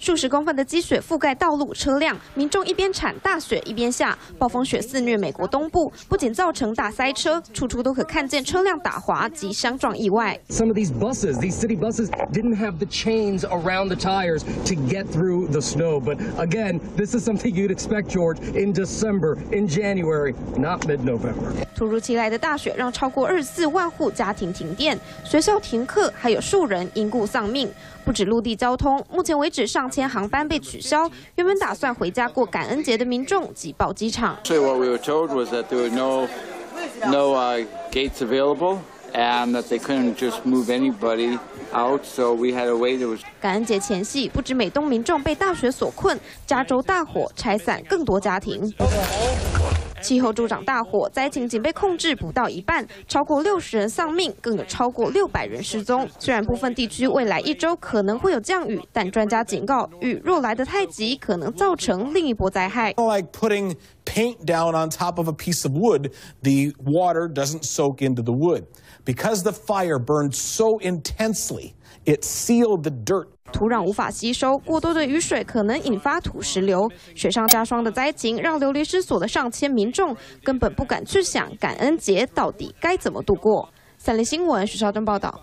数十公分的积雪覆盖道路、车辆，民众一边铲大雪一边下。暴风雪肆虐美国东部，不仅造成大塞车，处处都可看见车辆打滑及相撞意外。Some of these buses, these city buses, didn't have the chains around the tires to get through the snow. But again, this is something you'd expect, George, in December, in January, not mid-November. 突如其来的大雪让超过24万户家庭停电，学校停课，还有数人因故丧命。不止陆地交通，目前为止上千航班被取消。原本打算回家过感恩节的民众挤爆机场。So what we were told was that there were no gates available, and that they couldn't just move anybody out. So we had to wait. It was 感恩节前夕，不止美东民众被大雪所困，加州大火拆散更多家庭。气候助长大火，灾情仅被控制不到一半，超过60人丧命，更有超过600人失踪。虽然部分地区未来1周可能会有降雨，但专家警告，雨若来得太急，可能造成另一波灾害。Like putting paint down on top of a piece of wood, the water doesn't soak into the wood. Because the fire burned so intensely, it sealed the dirt. 土壤无法吸收，过多的雨水可能引发土石流，雪上加霜的灾情让流离失所的上千民众根本不敢去想感恩节到底该怎么度过。3立新闻徐绍珍报道。